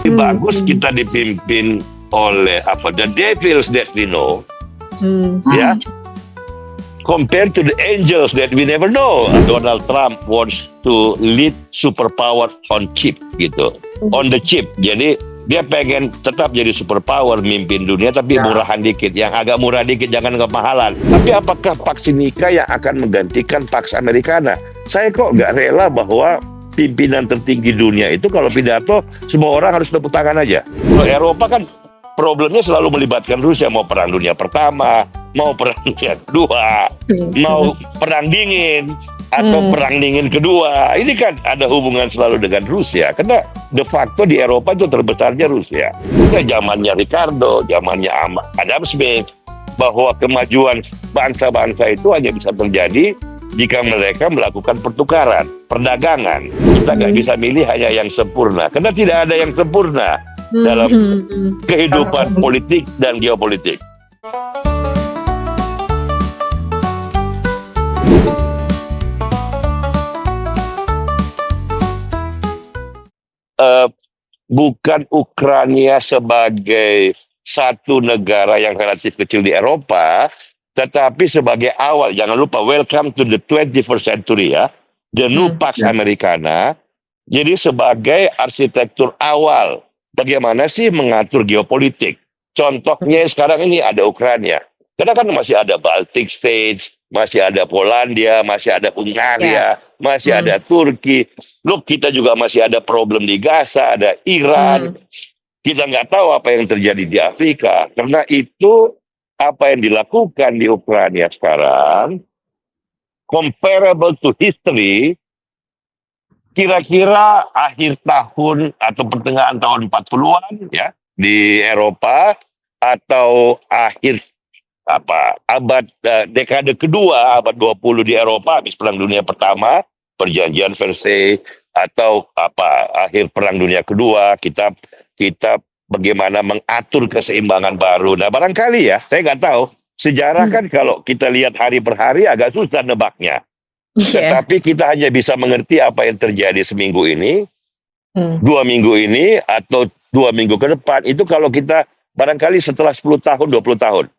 Bagus kita dipimpin oleh the devils that we know, ya, compared to the angels that we never know. Donald Trump wants to lead superpower on chip gitu, on the chip. Jadi dia pengen tetap jadi superpower, mimpin dunia, tapi murahan dikit. Yang agak murah dikit, jangan kemahalan. Tapi apakah vaksin Nika yang akan menggantikan Pax Americana? Saya kok nggak rela bahwa pimpinan tertinggi dunia itu kalau pidato semua orang harus tepuk tangan aja. Kalau Eropa kan problemnya selalu melibatkan Rusia, mau perang dunia pertama, mau perang dunia kedua, mau perang dingin atau perang dingin kedua. Ini kan ada hubungan selalu dengan Rusia, karena de facto di Eropa itu terbesarnya Rusia. Itu zamannya Ricardo, zamannya Adam Smith, bahwa kemajuan bangsa-bangsa itu hanya bisa terjadi jika mereka melakukan pertukaran, perdagangan. Kita nggak bisa milih hanya yang sempurna, karena tidak ada yang sempurna dalam kehidupan politik dan geopolitik. Bukan Ukraina sebagai satu negara yang relatif kecil di Eropa, tetapi sebagai awal. Jangan lupa, welcome to the 21st century ya, the new Pax Americana. Jadi sebagai arsitektur awal bagaimana sih mengatur geopolitik. Contohnya sekarang ini ada Ukraina, karena kan masih ada Baltic States, masih ada Polandia, masih ada Hungaria, masih ada Turki. Look, kita juga masih ada problem di Gaza, ada Iran. Kita nggak tahu apa yang terjadi di Afrika. Karena itu apa yang dilakukan di Ukraina sekarang comparable to history, kira-kira akhir tahun atau pertengahan tahun 40-an ya di Eropa, atau akhir abad dekade kedua, abad 20 di Eropa habis Perang Dunia Pertama, perjanjian Versailles, atau akhir Perang Dunia Kedua, kita bagaimana mengatur keseimbangan baru. Nah, barangkali ya, saya nggak tahu. Sejarah kan kalau kita lihat hari per hari agak susah nebaknya. Tetapi kita hanya bisa mengerti apa yang terjadi seminggu ini, 2 minggu ini, atau 2 minggu ke depan. Itu kalau kita barangkali setelah 10 tahun, 20 tahun.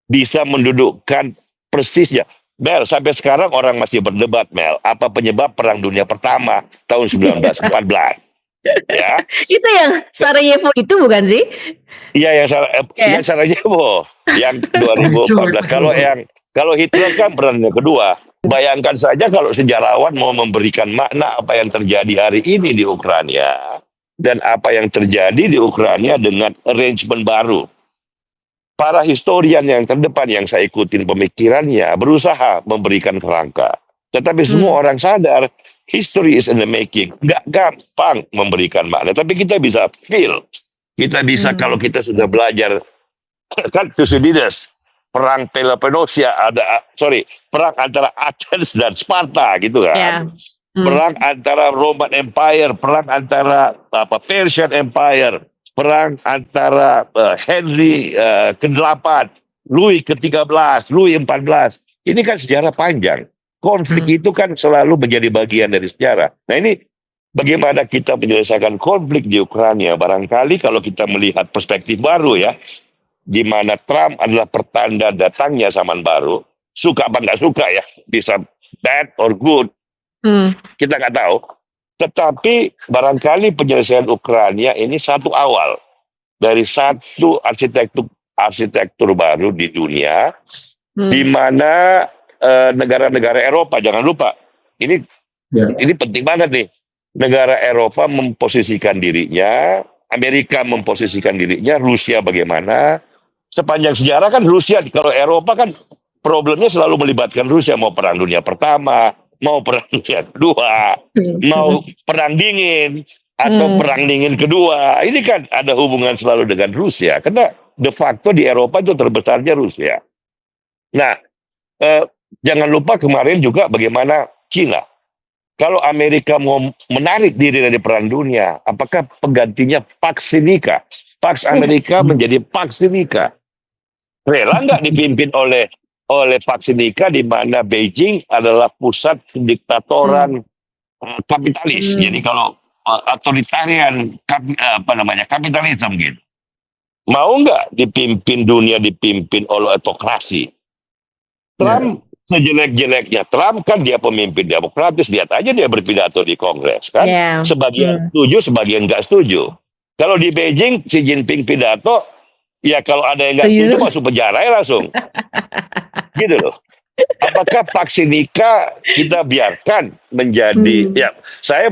Bisa mendudukkan persisnya. Mel, sampai sekarang orang masih berdebat, Mel. Apa penyebab Perang Dunia Pertama tahun 1914? Ya. Itu yang Sarajevo itu bukan sih? Iya, yang Sarajevo yang 2014. Kalau Hitler kan Perang Dunia Kedua. Bayangkan saja kalau sejarawan mau memberikan makna apa yang terjadi hari ini di Ukraina dan apa yang terjadi di Ukraina dengan arrangement baru. Para historian yang terdepan yang saya ikutin pemikirannya berusaha memberikan kerangka. Tetapi semua orang sadar history is in the making. Nggak gampang memberikan makna. Tapi kita bisa feel. Kita bisa kalau kita sudah belajar. Kan Thucydides. Perang Peloponnesia perang antara Athens dan Sparta gitu kan. Perang antara Roman Empire. Perang antara Persian Empire. Perang antara Henry ke-8, Louis ke-13, Louis ke-14. Ini kan sejarah panjang. Konflik itu kan selalu menjadi bagian dari sejarah. Nah ini bagaimana kita menyelesaikan konflik di Ukraina. Barangkali kalau kita melihat perspektif baru ya, di mana Trump adalah pertanda datangnya zaman baru. Suka apa nggak suka ya, bisa bad or good. Kita nggak tahu. Tetapi barangkali penyelesaian Ukraina ini satu awal dari satu arsitektur baru di dunia, di mana negara-negara Eropa, jangan lupa, ini penting banget nih, negara Eropa memposisikan dirinya, Amerika memposisikan dirinya, Rusia bagaimana, sepanjang sejarah kan Rusia, kalau Eropa kan problemnya selalu melibatkan Rusia, mau Perang Dunia Pertama, mau Perang Dunia Kedua, mau Perang Dingin, atau Perang Dingin Kedua. Ini kan ada hubungan selalu dengan Rusia. Karena de facto di Eropa itu terbesarnya Rusia. Nah, jangan lupa kemarin juga bagaimana Cina. Kalau Amerika mau menarik diri dari Perang Dunia, apakah penggantinya Pax Sinica? Pax Amerika menjadi Pax Sinica. Rela nggak dipimpin oleh Pax Sinica, di mana Beijing adalah pusat diktatoran kapitalis. Jadi kalau authoritarian kapitalisme gitu. Mau nggak dipimpin dunia dipimpin oleh autokrasi? Trump sejelek-jeleknya Trump kan dia pemimpin demokratis, lihat aja dia berpidato di Kongres kan. Sebagian setuju, sebagian nggak setuju. Kalau di Beijing Xi Jinping pidato, ya kalau ada yang nggak setuju masuk penjara ya langsung. Gitu loh. Apakah Paksinika kita biarkan menjadi ya saya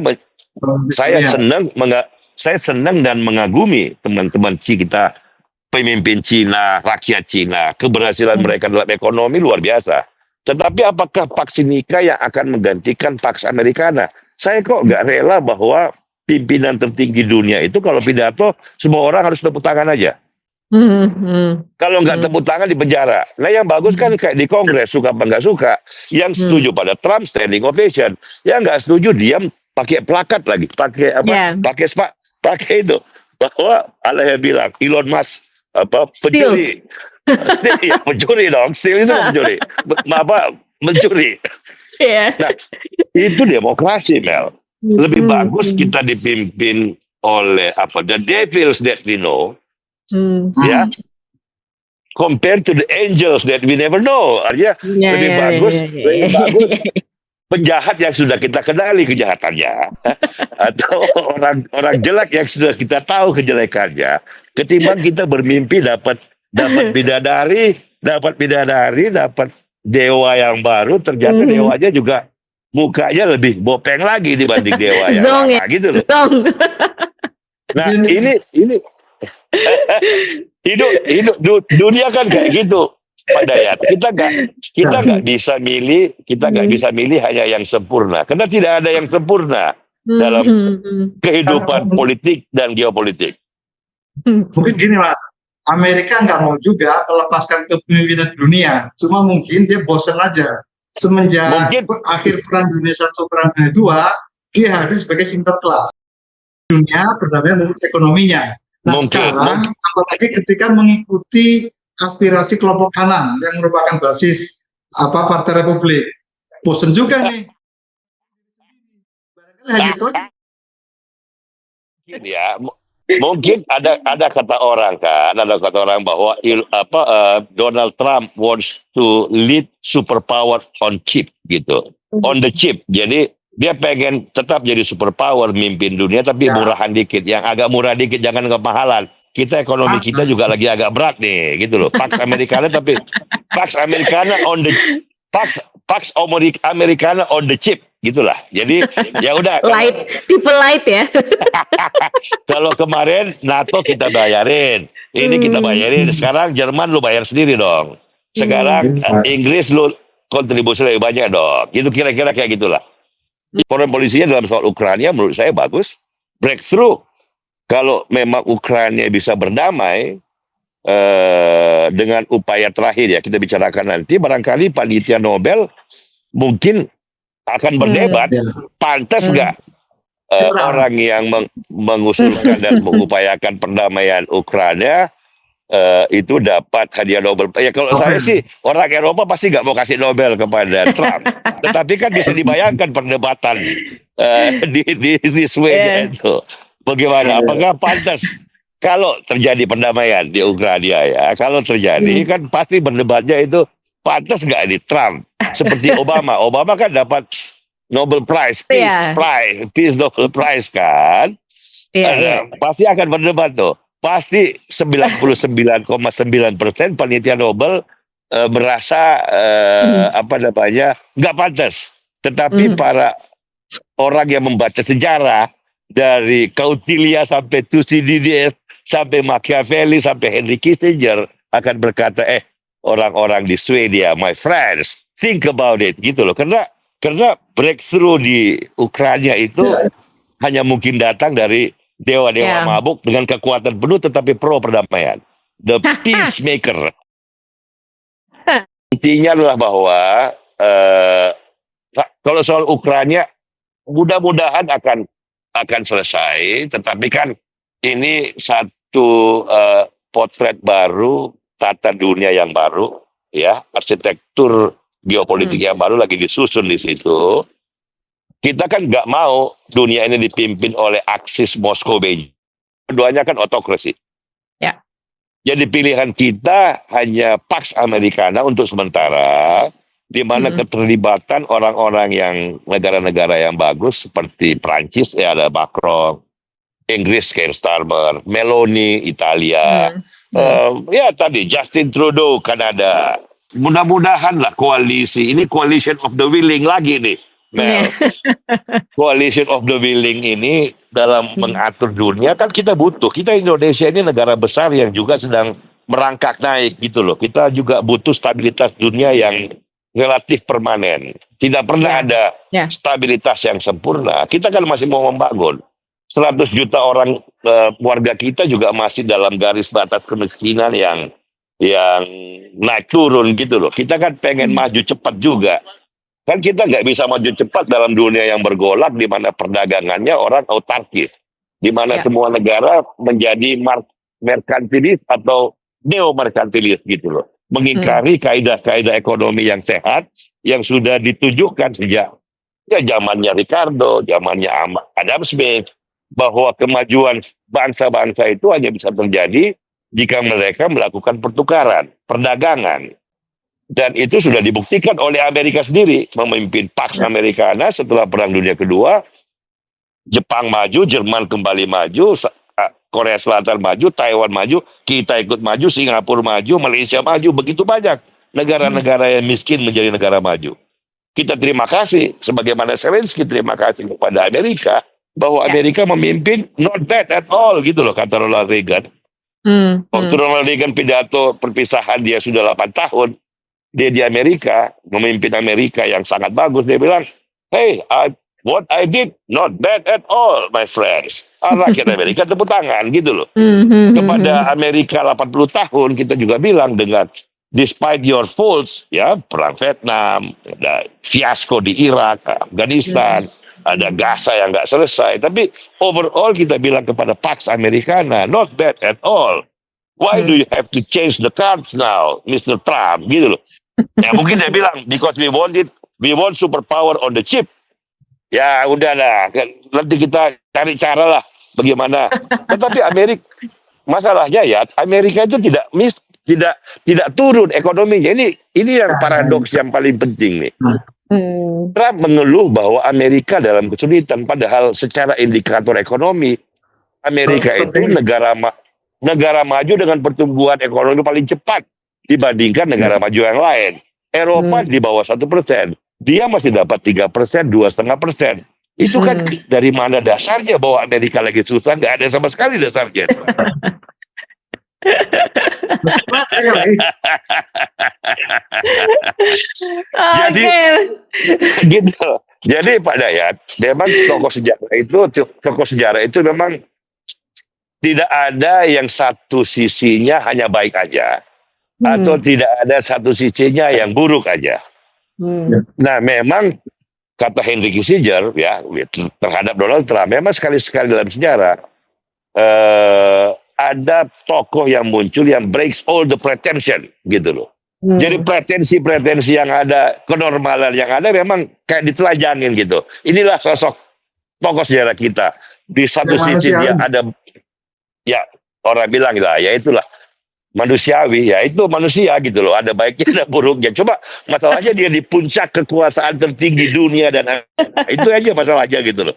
senang dan mengagumi teman-teman kita, pemimpin Cina, rakyat Cina, keberhasilan mereka dalam ekonomi luar biasa. Tetapi apakah Paksinika yang akan menggantikan Pax Americana? Saya kok nggak rela bahwa pimpinan tertinggi dunia itu kalau pidato semua orang harus tepuk tangan aja. Kalau nggak tepuk tangan di penjara. Nah yang bagus kan kayak di Kongres, suka apa nggak suka. Yang setuju pada Trump standing ovation, yang nggak setuju diam, pakai plakat lagi, pakai apa? Pakai itu bahwa ada yang bilang Elon Musk pencuri. Ya, mencuri dong, steal itu mencuri. Mencuri. Nah, itu demokrasi, Mel. Lebih bagus kita dipimpin oleh the devils that we know, ya, compared to the angels that we never know. Artinya lebih bagus penjahat yang sudah kita kenali kejahatannya, atau orang jelek yang sudah kita tahu kejelekannya, ketimbang kita bermimpi dapat bidadari, dapat dewa yang baru, ternyata dewanya juga mukanya lebih bopeng lagi dibanding dewa yang lama, gitu loh. Nah ini hidup dunia kan kayak gitu, Pak Dayat. Kita nggak bisa milih hanya yang sempurna, karena tidak ada yang sempurna dalam kehidupan politik dan geopolitik. Mungkin gini Mas, Amerika nggak mau juga melepaskan kepemimpinan dunia, cuma mungkin dia bosan aja semenjak akhir perang dunia satu, perang dunia dua, dia hadir sebagai sinterklas dunia perdamaian ekonominya. Nah sekarang apalagi ketika mengikuti aspirasi kelompok kanan yang merupakan basis Partai Republik, bosan juga nih. Barangkali hanya itu aja. Ya, mungkin ada kata orang bahwa Donald Trump wants to lead superpower on chip gitu, on the chip. Jadi dia pengen tetap jadi superpower, mimpin dunia tapi murahan dikit, yang agak murah dikit, jangan kemahalan. Kita ekonomi kita juga lagi agak berat nih, gitu loh. Pax Americana tapi Pax Americana on the chip, gitulah. Jadi ya udah. Tipe light ya. Kalau kemarin NATO kita bayarin, ini kita bayarin. Sekarang Jerman lu bayar sendiri dong. Sekarang Inggris lu kontribusi lebih banyak dong. Itu kira-kira kayak gitulah. Foreign polisinya dalam soal Ukraina menurut saya bagus, breakthrough. Kalau memang Ukraina bisa berdamai dengan upaya terakhir ya kita bicarakan nanti, barangkali panitia Nobel mungkin akan berdebat, pantas nggak orang yang mengusulkan dan mengupayakan perdamaian Ukraina itu dapat hadiah Nobel. Ya kalau saya sih orang Eropa pasti nggak mau kasih Nobel kepada Trump. Tetapi kan bisa dibayangkan perdebatan di Swedia itu. Bagaimana? Apakah pantas kalau terjadi perdamaian di Ukraina ya? Kalau terjadi kan pasti berdebatnya itu pantas nggak di Trump? Seperti Obama. Obama kan dapat Nobel Prize, Peace Nobel Prize kan? Pasti akan berdebat tuh. Pasti 99,9% panitia Nobel merasa nggak pantas. Tetapi para orang yang membaca sejarah dari Kautilya sampai Thucydides sampai Machiavelli sampai Henry Kissinger akan berkata orang-orang di Swedia, my friends, think about it gitu loh. Karena breakthrough di Ukraina itu hanya mungkin datang dari dewa-dewa mabuk dengan kekuatan penuh tetapi pro perdamaian. The peacemaker. Intinya adalah bahwa kalau soal Ukraina mudah-mudahan akan selesai, tetapi kan ini satu potret baru, tata dunia yang baru, ya, arsitektur geopolitik yang baru lagi disusun di situ. Kita kan nggak mau dunia ini dipimpin oleh Aksis Moskow Beijing. Keduanya kan otokrasi. Ya. Jadi pilihan kita hanya Pax Americana untuk sementara, di mana keterlibatan orang-orang yang negara-negara yang bagus seperti Prancis, ya ada Macron, Inggris Keir Starmer, Meloni Italia, ya tadi Justin Trudeau Kanada. Mudah-mudahan lah koalisi ini coalition of the willing lagi nih, Mel. Coalition of the willing ini dalam mengatur dunia kan kita butuh. Kita Indonesia ini negara besar yang juga sedang merangkak naik gitu loh. Kita juga butuh stabilitas dunia yang relatif permanen. Tidak pernah ada stabilitas yang sempurna. Kita kan masih mau membangun. 100 juta orang warga kita juga masih dalam garis batas kemiskinan yang naik turun gitu loh. Kita kan pengen maju cepat juga. Kan kita nggak bisa maju cepat dalam dunia yang bergolak di mana perdagangannya orang autarkis. Di mana semua negara menjadi merkantilis atau neo-merkantilis gitu loh. Mengingkari kaidah-kaidah ekonomi yang sehat yang sudah ditunjukkan sejak zamannya Ricardo, zamannya Adam Smith, bahwa kemajuan bangsa-bangsa itu hanya bisa terjadi jika mereka melakukan pertukaran, perdagangan. Dan itu sudah dibuktikan oleh Amerika sendiri, memimpin Pax Americana setelah Perang Dunia Kedua. Jepang maju, Jerman kembali maju, Korea Selatan maju, Taiwan maju, kita ikut maju, Singapura maju, Malaysia maju, begitu banyak negara-negara yang miskin menjadi negara maju. Kita terima kasih, sebagaimana Zelensky terima kasih kepada Amerika, bahwa Amerika memimpin not bad at all, gitu loh, kata Ronald Reagan. Waktu Ronald Reagan pidato perpisahan dia sudah 8 tahun, dia di Amerika, memimpin Amerika yang sangat bagus, dia bilang, hey, what I did, not bad at all, my friends. Rakyat Amerika tepuk tangan, gitu loh. Kepada Amerika 80 tahun, kita juga bilang dengan, despite your faults, ya, perang Vietnam, ada fiasko di Irak, Afghanistan, ada Gaza yang nggak selesai. Tapi overall kita bilang kepada Pax Americana, not bad at all. Why do you have to change the cards now, Mr. Trump? Gitu loh. Ya mungkin dia bilang, because we want superpower on the chip. Ya udahlah, nanti kita cari cara lah bagaimana. Tetapi masalahnya ya, Amerika itu tidak turun ekonominya. Ini yang paradoks yang paling penting nih. Trump mengeluh bahwa Amerika dalam kesulitan, padahal secara indikator ekonomi, Amerika itu negara maju dengan pertumbuhan ekonomi paling cepat dibandingkan negara maju yang lain. Eropa di bawah 1%. Dia masih dapat 3%, 2,5%. Itu kan dari mana dasarnya bahwa Amerika lagi susah? Nggak ada sama sekali dasarnya. Jadi gitu. Jadi Pak Dayat, memang tokoh sejarah itu memang tidak ada yang satu sisinya hanya baik aja, atau tidak ada satu sisinya yang buruk aja. Nah, memang kata Henry Kissinger ya terhadap Donald Trump, memang sekali-sekali dalam sejarah ada tokoh yang muncul yang breaks all the pretension gitu loh. Jadi pretensi yang ada, kenormalan yang ada memang kayak ditelanjangin gitu. Inilah sosok tokoh sejarah kita. Di satu sisi dia ada, ya orang bilang lah, ya itulah manusiawi, ya itu manusia gitu loh, ada baiknya ada buruknya. Coba masalahnya dia di puncak kekuasaan tertinggi dunia dan itu aja masalahnya gitu loh.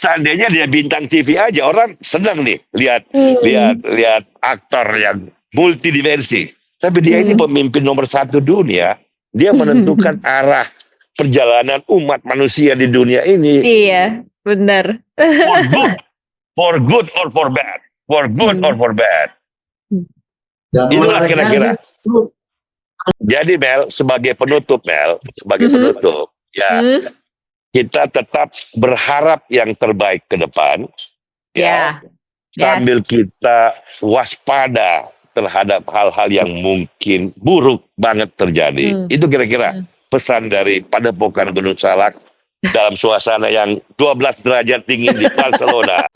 Seandainya dia bintang TV aja, orang senang nih lihat aktor yang multidimensi. Tapi dia ini pemimpin nomor 1 dunia, dia menentukan arah perjalanan umat manusia di dunia ini. Iya, benar. For good or for bad, for good or for bad. Itulah kira-kira. Jadi Mel, sebagai penutup ya kita tetap berharap yang terbaik ke depan, ya sambil kita waspada terhadap hal-hal yang mungkin buruk banget terjadi. Itu kira-kira pesan dari Padepokan Gunung Salak dalam suasana yang 12 derajat dingin di Barcelona.